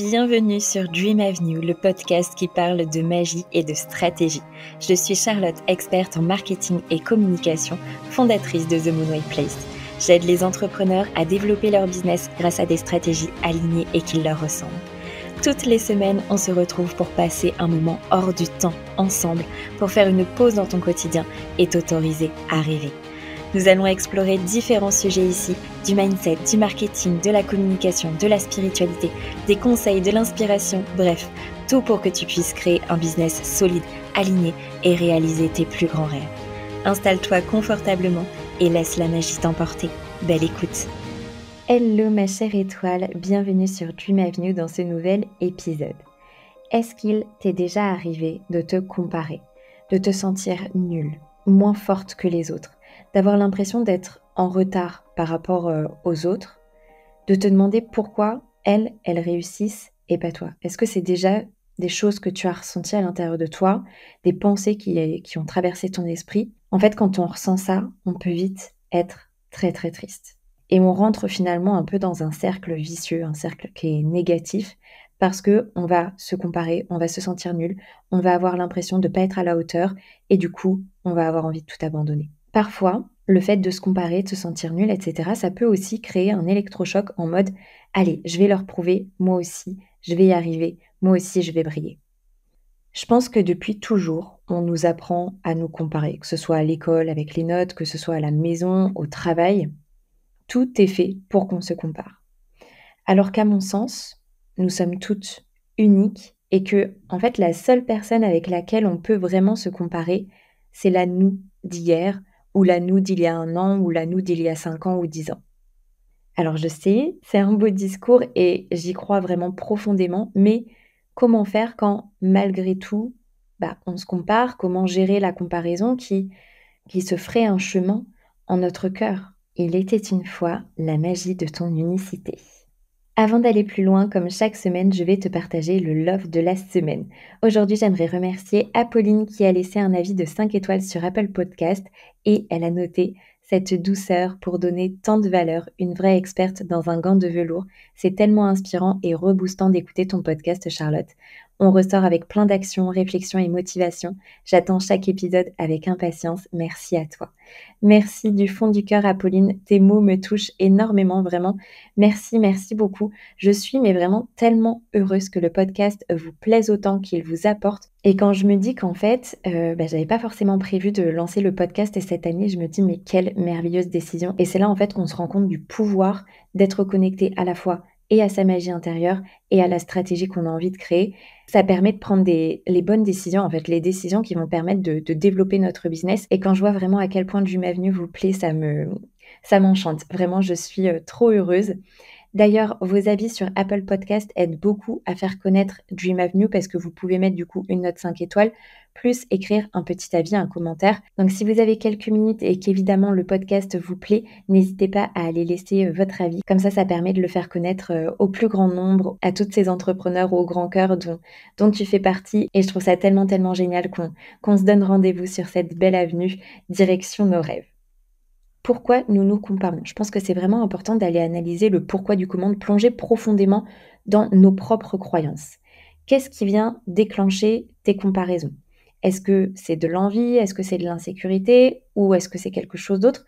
Bienvenue sur Dream Avenue, le podcast qui parle de magie et de stratégie. Je suis Charlotte, experte en marketing et communication, fondatrice de The Moonway Place. J'aide les entrepreneurs à développer leur business grâce à des stratégies alignées et qui leur ressemblent. Toutes les semaines, on se retrouve pour passer un moment hors du temps ensemble, pour faire une pause dans ton quotidien et t'autoriser à rêver. Nous allons explorer différents sujets ici, du mindset, du marketing, de la communication, de la spiritualité, des conseils, de l'inspiration, bref, tout pour que tu puisses créer un business solide, aligné et réaliser tes plus grands rêves. Installe-toi confortablement et laisse la magie t'emporter. Belle écoute! Hello ma chère étoile, bienvenue sur Dream Avenue dans ce nouvel épisode. Est-ce qu'il t'est déjà arrivé de te comparer, de te sentir nulle, moins forte que les autres, d'avoir l'impression d'être en retard par rapport aux autres, de te demander pourquoi elles réussissent et pas toi? Est-ce que c'est déjà des choses que tu as ressenties à l'intérieur de toi, des pensées qui ont traversé ton esprit? En fait, quand on ressent ça, on peut vite être très très triste. Et on rentre finalement un peu dans un cercle vicieux, un cercle qui est négatif, parce que on va se comparer, on va se sentir nul, on va avoir l'impression de ne pas être à la hauteur, et du coup, on va avoir envie de tout abandonner. Parfois, le fait de se comparer, de se sentir nul, etc., ça peut aussi créer un électrochoc en mode « Allez, je vais leur prouver, moi aussi, je vais y arriver, moi aussi, je vais briller ». Je pense que depuis toujours, on nous apprend à nous comparer, que ce soit à l'école avec les notes, que ce soit à la maison, au travail. Tout est fait pour qu'on se compare. Alors qu'à mon sens, nous sommes toutes uniques et que, en fait, la seule personne avec laquelle on peut vraiment se comparer, c'est la nous d'hier, ou la nous d'il y a 1 an, ou la nous d'il y a 5 ans ou 10 ans. Alors je sais, c'est un beau discours et j'y crois vraiment profondément, mais comment faire quand, malgré tout, on se compare? Comment gérer la comparaison qui se ferait un chemin en notre cœur? Il était une fois la magie de ton unicité. Avant d'aller plus loin, comme chaque semaine, je vais te partager le love de la semaine. Aujourd'hui, j'aimerais remercier Apolline qui a laissé un avis de 5 étoiles sur Apple Podcast et elle a noté cette douceur pour donner tant de valeur, une vraie experte dans un gant de velours. C'est tellement inspirant et reboostant d'écouter ton podcast, Charlotte. On ressort avec plein d'actions, réflexions et motivations. J'attends chaque épisode avec impatience. Merci à toi. Merci du fond du cœur, Apolline. Tes mots me touchent énormément, vraiment. Merci, merci beaucoup. Je suis mais vraiment tellement heureuse que le podcast vous plaise autant, qu'il vous apporte. Et quand je me dis qu'en fait, j'avais pas forcément prévu de lancer le podcast cette année, je me dis mais quelle merveilleuse décision. Et c'est là en fait qu'on se rend compte du pouvoir d'être connecté à la fois et à sa magie intérieure et à la stratégie qu'on a envie de créer. Ça permet de prendre les bonnes décisions, en fait, les décisions qui vont permettre de développer notre business. Et quand je vois vraiment à quel point Dream Avenue vous plaît, ça m'enchante. Vraiment, je suis trop heureuse. D'ailleurs, vos avis sur Apple Podcast aident beaucoup à faire connaître Dream Avenue parce que vous pouvez mettre du coup une note 5 étoiles, plus écrire un petit avis, un commentaire. Donc si vous avez quelques minutes et qu'évidemment le podcast vous plaît, n'hésitez pas à aller laisser votre avis. Comme ça permet de le faire connaître au plus grand nombre, à tous ces entrepreneurs au grand cœur dont tu fais partie. Et je trouve ça tellement, tellement génial qu'on se donne rendez-vous sur cette belle avenue, direction nos rêves. Pourquoi nous nous comparons? Je pense que c'est vraiment important d'aller analyser le pourquoi du comment, de plonger profondément dans nos propres croyances. Qu'est-ce qui vient déclencher tes comparaisons? Est-ce que c'est de l'envie? Est-ce que c'est de l'insécurité? Ou est-ce que c'est quelque chose d'autre?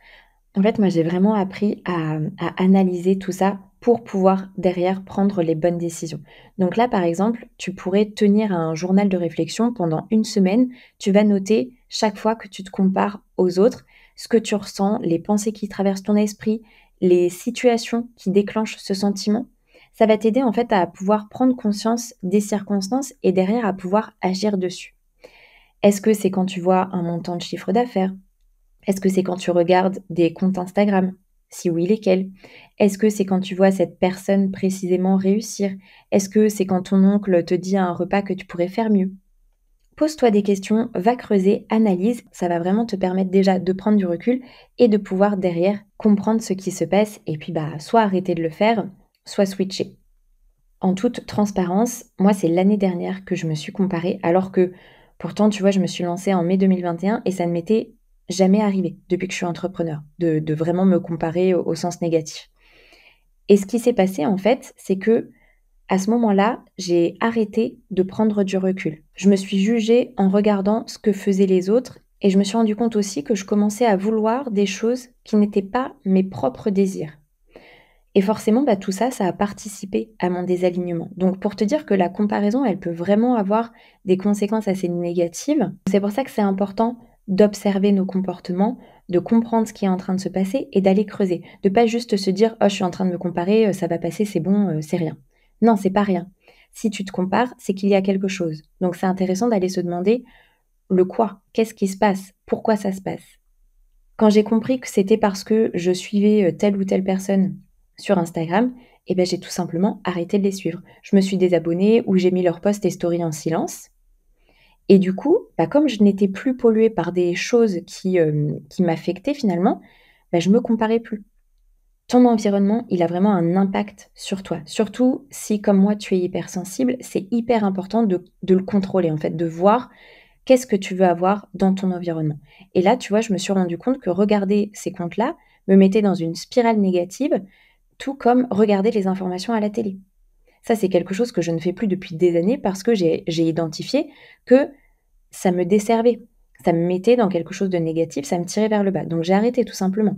En fait, moi, j'ai vraiment appris à analyser tout ça pour pouvoir derrière prendre les bonnes décisions. Donc là, par exemple, tu pourrais tenir un journal de réflexion pendant 1 semaine. Tu vas noter chaque fois que tu te compares aux autres, ce que tu ressens, les pensées qui traversent ton esprit, les situations qui déclenchent ce sentiment. Ça va t'aider en fait à pouvoir prendre conscience des circonstances et derrière à pouvoir agir dessus. Est-ce que c'est quand tu vois un montant de chiffre d'affaires? Est-ce que c'est quand tu regardes des comptes Instagram? Si oui, lesquels? Est-ce que c'est quand tu vois cette personne précisément réussir? Est-ce que c'est quand ton oncle te dit à un repas que tu pourrais faire mieux? Pose-toi des questions, va creuser, analyse. Ça va vraiment te permettre déjà de prendre du recul et de pouvoir derrière comprendre ce qui se passe et puis soit arrêter de le faire, soit switcher. En toute transparence, moi, c'est l'année dernière que je me suis comparée alors que pourtant, tu vois, je me suis lancée en mai 2021 et ça ne m'était jamais arrivé depuis que je suis entrepreneur, de vraiment me comparer au sens négatif. Et ce qui s'est passé, en fait, c'est que À ce moment-là, j'ai arrêté de prendre du recul. Je me suis jugée en regardant ce que faisaient les autres et je me suis rendu compte aussi que je commençais à vouloir des choses qui n'étaient pas mes propres désirs. Et forcément, tout ça, ça a participé à mon désalignement. Donc pour te dire que la comparaison, elle peut vraiment avoir des conséquences assez négatives. C'est pour ça que c'est important d'observer nos comportements, de comprendre ce qui est en train de se passer et d'aller creuser. De pas juste se dire: «Oh, je suis en train de me comparer, ça va passer, c'est bon, c'est rien». Non, c'est pas rien. Si tu te compares, c'est qu'il y a quelque chose. Donc c'est intéressant d'aller se demander le quoi? Qu'est-ce qui se passe? Pourquoi ça se passe? Quand j'ai compris que c'était parce que je suivais, telle ou telle personne sur Instagram, j'ai tout simplement arrêté de les suivre. Je me suis désabonnée ou j'ai mis leurs posts et stories en silence et du coup, comme je n'étais plus polluée par des choses qui m'affectaient finalement, je me comparais plus. Ton environnement, il a vraiment un impact sur toi. Surtout si, comme moi, tu es hypersensible, c'est hyper important de le contrôler, en fait, de voir qu'est-ce que tu veux avoir dans ton environnement. Et là, tu vois, je me suis rendu compte que regarder ces comptes-là me mettait dans une spirale négative, tout comme regarder les informations à la télé. Ça, c'est quelque chose que je ne fais plus depuis des années parce que j'ai identifié que ça me desservait. Ça me mettait dans quelque chose de négatif, ça me tirait vers le bas. Donc j'ai arrêté tout simplement.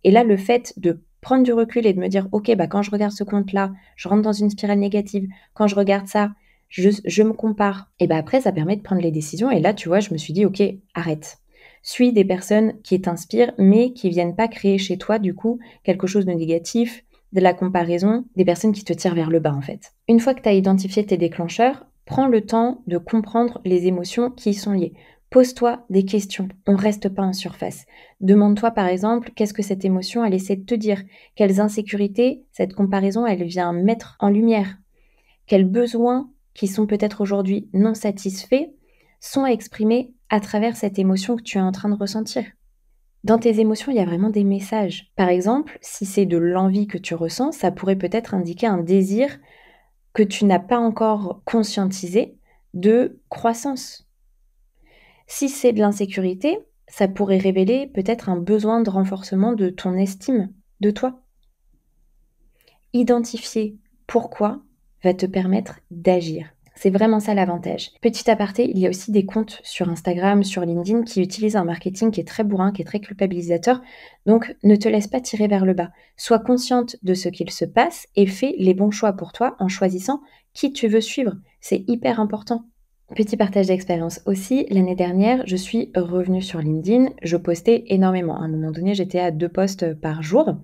Et là, le fait de prendre du recul et de me dire: «OK, quand je regarde ce compte-là, je rentre dans une spirale négative. Quand je regarde ça, je me compare» et après ça permet de prendre les décisions et là, tu vois, je me suis dit: «OK, arrête. Suis des personnes qui t'inspirent, mais qui viennent pas créer chez toi, du coup, quelque chose de négatif, de la comparaison, des personnes qui te tirent vers le bas, en fait». Une fois que tu as identifié tes déclencheurs, prends le temps de comprendre les émotions qui y sont liées. Pose-toi des questions, on ne reste pas en surface. Demande-toi par exemple, qu'est-ce que cette émotion, elle essaie de te dire? Quelles insécurités cette comparaison, elle vient mettre en lumière? Quels besoins qui sont peut-être aujourd'hui non satisfaits sont exprimés à travers cette émotion que tu es en train de ressentir? Dans tes émotions, il y a vraiment des messages. Par exemple, si c'est de l'envie que tu ressens, ça pourrait peut-être indiquer un désir que tu n'as pas encore conscientisé de croissance. Si c'est de l'insécurité, ça pourrait révéler peut-être un besoin de renforcement de ton estime de toi. Identifier pourquoi va te permettre d'agir. C'est vraiment ça l'avantage. Petit aparté, il y a aussi des comptes sur Instagram, sur LinkedIn qui utilisent un marketing qui est très bourrin, qui est très culpabilisateur. Donc, ne te laisse pas tirer vers le bas. Sois consciente de ce qu'il se passe et fais les bons choix pour toi en choisissant qui tu veux suivre. C'est hyper important. Petit partage d'expérience aussi, l'année dernière, je suis revenue sur LinkedIn, je postais énormément. À un moment donné, j'étais à 2 posts par jour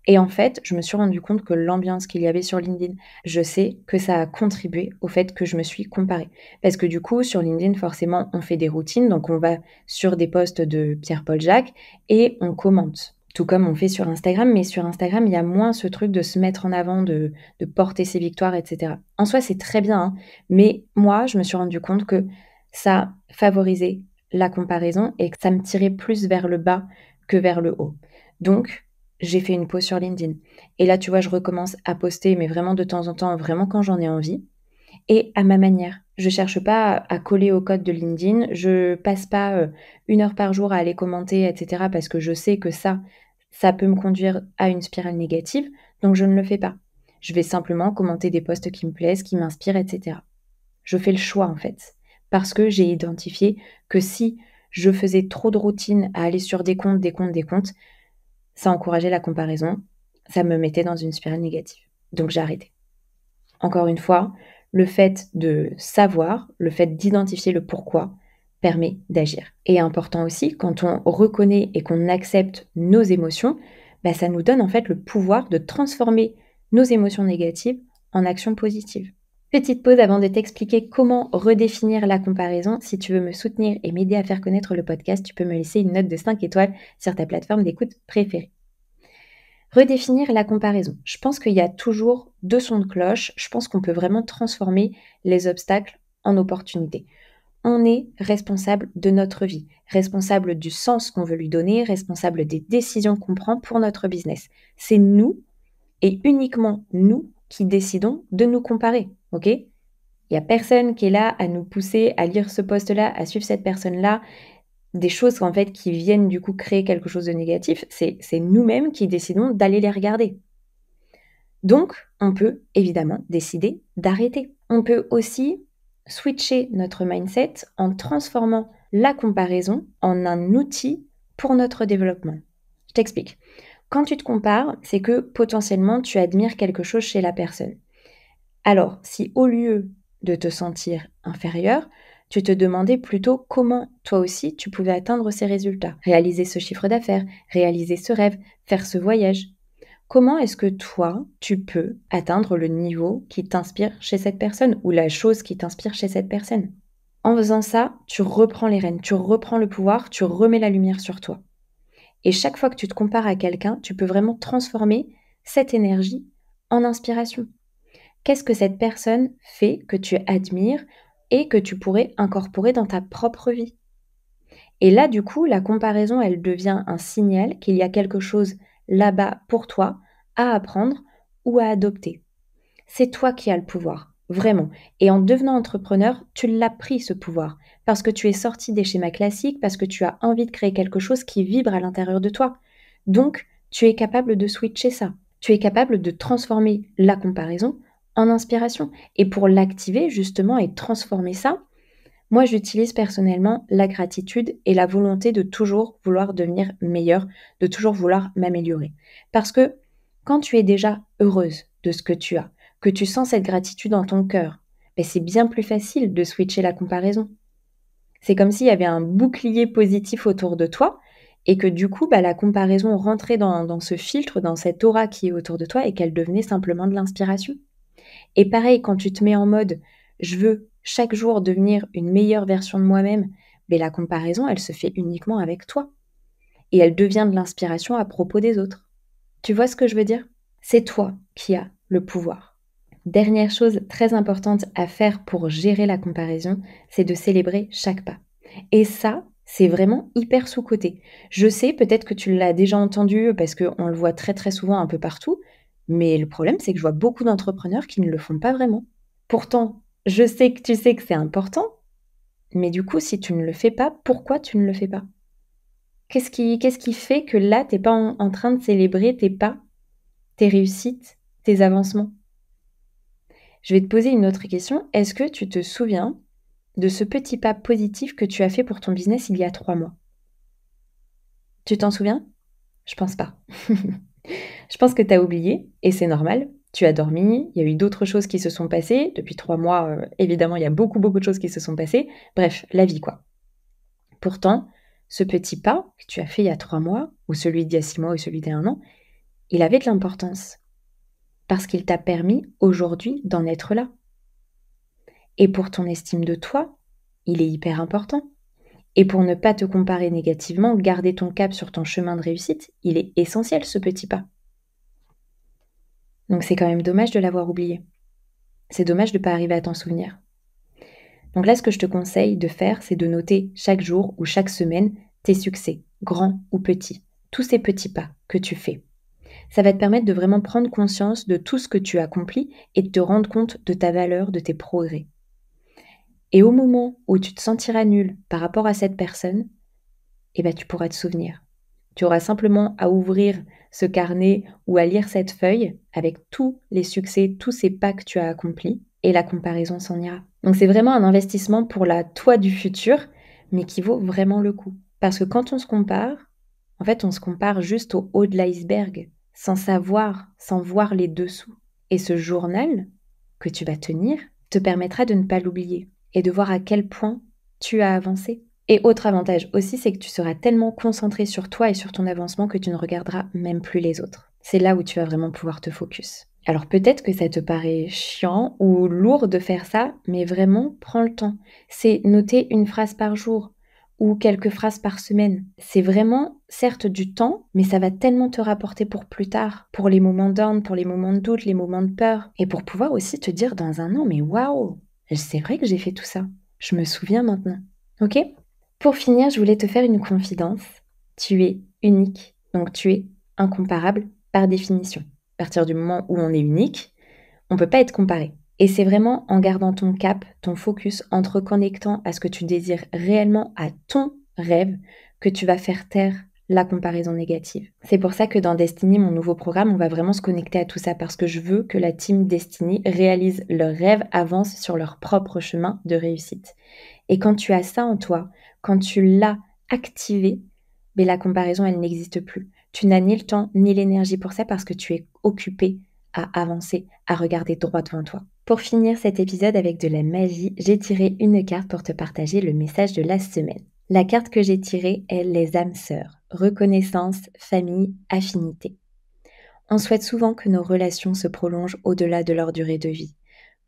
et en fait, je me suis rendu compte que l'ambiance qu'il y avait sur LinkedIn, je sais que ça a contribué au fait que je me suis comparée. Parce que du coup, sur LinkedIn, forcément, on fait des routines, donc on va sur des posts de Pierre-Paul Jacques et on commente. Tout comme on fait sur Instagram, mais sur Instagram, il y a moins ce truc de se mettre en avant, de porter ses victoires, et cetera. En soi, c'est très bien, hein, mais moi, je me suis rendu compte que ça favorisait la comparaison et que ça me tirait plus vers le bas que vers le haut. Donc, j'ai fait une pause sur LinkedIn. Et là, tu vois, je recommence à poster, mais vraiment de temps en temps, vraiment quand j'en ai envie et à ma manière. Je cherche pas à coller au code de LinkedIn. Je passe pas, 1 heure par jour à aller commenter et cetera parce que je sais que ça peut me conduire à une spirale négative, donc je ne le fais pas. Je vais simplement commenter des posts qui me plaisent, qui m'inspirent et cetera. Je fais le choix, en fait, parce que j'ai identifié que si je faisais trop de routine à aller sur des comptes, des comptes, des comptes, ça encourageait la comparaison, ça me mettait dans une spirale négative. Donc j'ai arrêté. Encore une fois, le fait de savoir, le fait d'identifier le pourquoi permet d'agir. Et important aussi, quand on reconnaît et qu'on accepte nos émotions, ça nous donne en fait le pouvoir de transformer nos émotions négatives en actions positives. Petite pause avant de t'expliquer comment redéfinir la comparaison. Si tu veux me soutenir et m'aider à faire connaître le podcast, tu peux me laisser une note de 5 étoiles sur ta plateforme d'écoute préférée. Redéfinir la comparaison. Je pense qu'il y a toujours 2 sons de cloche. Je pense qu'on peut vraiment transformer les obstacles en opportunités. On est responsable de notre vie, responsable du sens qu'on veut lui donner, responsable des décisions qu'on prend pour notre business. C'est nous et uniquement nous qui décidons de nous comparer, OK? Il y a personne qui est là à nous pousser à lire ce post-là, à suivre cette personne-là, des choses en fait qui viennent du coup créer quelque chose de négatif, c'est nous-mêmes qui décidons d'aller les regarder. Donc, on peut évidemment décider d'arrêter. On peut aussi switcher notre mindset en transformant la comparaison en un outil pour notre développement. Je t'explique. Quand tu te compares, c'est que potentiellement tu admires quelque chose chez la personne. Alors, si au lieu de te sentir inférieur, tu te demandais plutôt comment toi aussi tu pouvais atteindre ces résultats, réaliser ce chiffre d'affaires, réaliser ce rêve, faire ce voyage. Comment est-ce que toi, tu peux atteindre le niveau qui t'inspire chez cette personne ou la chose qui t'inspire chez cette personne? En faisant ça, tu reprends les rênes, tu reprends le pouvoir, tu remets la lumière sur toi. Et chaque fois que tu te compares à quelqu'un, tu peux vraiment transformer cette énergie en inspiration. Qu'est-ce que cette personne fait que tu admires et que tu pourrais incorporer dans ta propre vie? Et là, du coup, la comparaison, elle devient un signal qu'il y a quelque chose là-bas pour toi à apprendre ou à adopter. C'est toi qui as le pouvoir, vraiment. Et en devenant entrepreneur, tu l'as pris ce pouvoir parce que tu es sorti des schémas classiques, parce que tu as envie de créer quelque chose qui vibre à l'intérieur de toi. Donc, tu es capable de switcher ça. Tu es capable de transformer la comparaison en inspiration. Et pour l'activer justement et transformer ça, moi, j'utilise personnellement la gratitude et la volonté de toujours vouloir devenir meilleure, de toujours vouloir m'améliorer. Parce que quand tu es déjà heureuse de ce que tu as, que tu sens cette gratitude dans ton cœur, ben c'est bien plus facile de switcher la comparaison. C'est comme s'il y avait un bouclier positif autour de toi et que du coup, la comparaison rentrait dans ce filtre, dans cette aura qui est autour de toi et qu'elle devenait simplement de l'inspiration. Et pareil, quand tu te mets en mode je veux chaque jour devenir une meilleure version de moi-même, mais la comparaison, elle se fait uniquement avec toi. Et elle devient de l'inspiration à propos des autres. Tu vois ce que je veux dire? C'est toi qui as le pouvoir. Dernière chose très importante à faire pour gérer la comparaison, c'est de célébrer chaque pas. Et ça, c'est vraiment hyper sous-coté. Je sais, peut-être que tu l'as déjà entendu parce qu'on le voit très très souvent un peu partout, mais le problème, c'est que je vois beaucoup d'entrepreneurs qui ne le font pas vraiment. Pourtant, je sais que tu sais que c'est important, mais du coup, si tu ne le fais pas, pourquoi tu ne le fais pas? Qu'est-ce qui fait que là, tu es pas en train de célébrer tes pas, tes réussites, tes avancements? Je vais te poser une autre question. Est-ce que tu te souviens de ce petit pas positif que tu as fait pour ton business il y a 3 mois? Tu t'en souviens? Je pense pas. Je pense que tu as oublié et c'est normal. Tu as dormi, il y a eu d'autres choses qui se sont passées. Depuis 3 mois, évidemment, il y a beaucoup, beaucoup de choses qui se sont passées. Bref, la vie, quoi. Pourtant, ce petit pas que tu as fait il y a 3 mois, ou celui d'il y a 6 mois, ou celui d'il y a 1 an, il avait de l'importance. Parce qu'il t'a permis aujourd'hui d'en être là. Et pour ton estime de toi, il est hyper important. Et pour ne pas te comparer négativement, garder ton cap sur ton chemin de réussite, il est essentiel ce petit pas. Donc c'est quand même dommage de l'avoir oublié. C'est dommage de ne pas arriver à t'en souvenir. Donc là, ce que je te conseille de faire, c'est de noter chaque jour ou chaque semaine tes succès, grands ou petits, tous ces petits pas que tu fais. Ça va te permettre de vraiment prendre conscience de tout ce que tu accomplis et de te rendre compte de ta valeur, de tes progrès. Et au moment où tu te sentiras nul par rapport à cette personne, tu pourras te souvenir. Tu auras simplement à ouvrir ce carnet ou à lire cette feuille avec tous les succès, tous ces pas que tu as accomplis et la comparaison s'en ira. Donc c'est vraiment un investissement pour la toi du futur, mais qui vaut vraiment le coup. Parce que quand on se compare, en fait, on se compare juste au haut de l'iceberg, sans savoir, sans voir les dessous. Et ce journal que tu vas tenir te permettra de ne pas l'oublier et de voir à quel point tu as avancé. Et autre avantage aussi, c'est que tu seras tellement concentré sur toi et sur ton avancement que tu ne regarderas même plus les autres. C'est là où tu vas vraiment pouvoir te focus. Alors peut-être que ça te paraît chiant ou lourd de faire ça, mais vraiment, prends le temps. C'est noter une phrase par jour ou quelques phrases par semaine. C'est vraiment, certes, du temps, mais ça va tellement te rapporter pour plus tard, pour les moments down, pour les moments de doute, les moments de peur, et pour pouvoir aussi te dire dans 1 an, mais waouh, c'est vrai que j'ai fait tout ça. Je me souviens maintenant. Ok ? Pour finir, je voulais te faire une confidence. Tu es unique, donc tu es incomparable par définition. À partir du moment où on est unique, on ne peut pas être comparé. Et c'est vraiment en gardant ton cap, ton focus, en te reconnectant à ce que tu désires réellement, à ton rêve, que tu vas faire taire la comparaison négative. C'est pour ça que dans Destiny, mon nouveau programme, on va vraiment se connecter à tout ça parce que je veux que la team Destiny réalise leurs rêves, avance sur leur propre chemin de réussite. Et quand tu as ça en toi, quand tu l'as activé, mais la comparaison, elle n'existe plus. Tu n'as ni le temps ni l'énergie pour ça parce que tu es occupé à avancer, à regarder droit devant toi. Pour finir cet épisode avec de la magie, j'ai tiré une carte pour te partager le message de la semaine. La carte que j'ai tirée est les âmes sœurs, reconnaissance, famille, affinité. On souhaite souvent que nos relations se prolongent au-delà de leur durée de vie.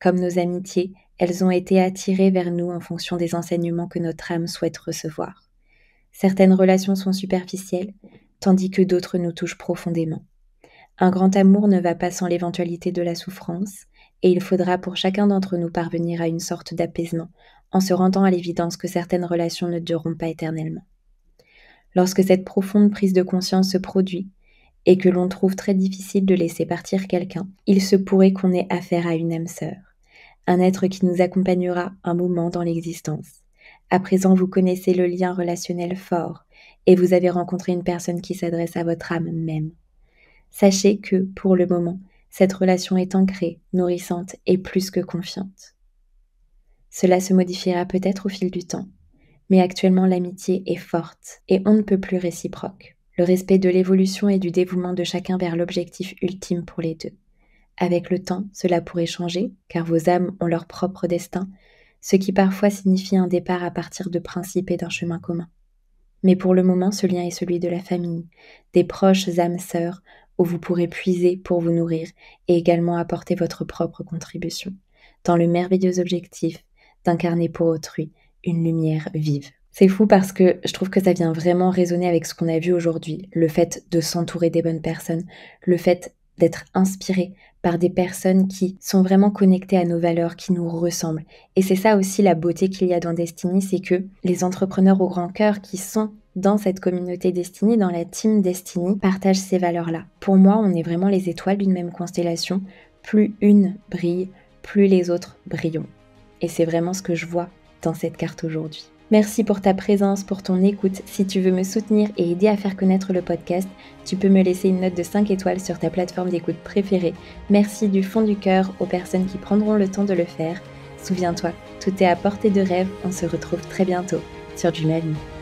Comme nos amitiés, elles ont été attirées vers nous en fonction des enseignements que notre âme souhaite recevoir. Certaines relations sont superficielles, tandis que d'autres nous touchent profondément. Un grand amour ne va pas sans l'éventualité de la souffrance, et il faudra pour chacun d'entre nous parvenir à une sorte d'apaisement, en se rendant à l'évidence que certaines relations ne dureront pas éternellement. Lorsque cette profonde prise de conscience se produit, et que l'on trouve très difficile de laisser partir quelqu'un, il se pourrait qu'on ait affaire à une âme sœur, un être qui nous accompagnera un moment dans l'existence. À présent, vous connaissez le lien relationnel fort, et vous avez rencontré une personne qui s'adresse à votre âme même. Sachez que, pour le moment, cette relation est ancrée, nourrissante et plus que confiante. Cela se modifiera peut-être au fil du temps, mais actuellement l'amitié est forte et on ne peut plus réciproque. Le respect de l'évolution et du dévouement de chacun vers l'objectif ultime pour les deux. Avec le temps, cela pourrait changer, car vos âmes ont leur propre destin, ce qui parfois signifie un départ à partir de principes et d'un chemin commun. Mais pour le moment, ce lien est celui de la famille, des proches âmes sœurs, où vous pourrez puiser pour vous nourrir et également apporter votre propre contribution, dans le merveilleux objectif d'incarner pour autrui une lumière vive. C'est fou parce que je trouve que ça vient vraiment résonner avec ce qu'on a vu aujourd'hui, le fait de s'entourer des bonnes personnes, le fait d'être inspiré par des personnes qui sont vraiment connectées à nos valeurs, qui nous ressemblent. Et c'est ça aussi la beauté qu'il y a dans Destiny, c'est que les entrepreneurs au grand cœur qui sont dans cette communauté Destiny, dans la team Destiny, partagent ces valeurs-là. Pour moi, on est vraiment les étoiles d'une même constellation. Plus une brille, plus les autres brilleront. Et c'est vraiment ce que je vois dans cette carte aujourd'hui. Merci pour ta présence, pour ton écoute. Si tu veux me soutenir et aider à faire connaître le podcast, tu peux me laisser une note de 5 étoiles sur ta plateforme d'écoute préférée. Merci du fond du cœur aux personnes qui prendront le temps de le faire. Souviens-toi, tout est à portée de rêve. On se retrouve très bientôt sur Dream Avenue.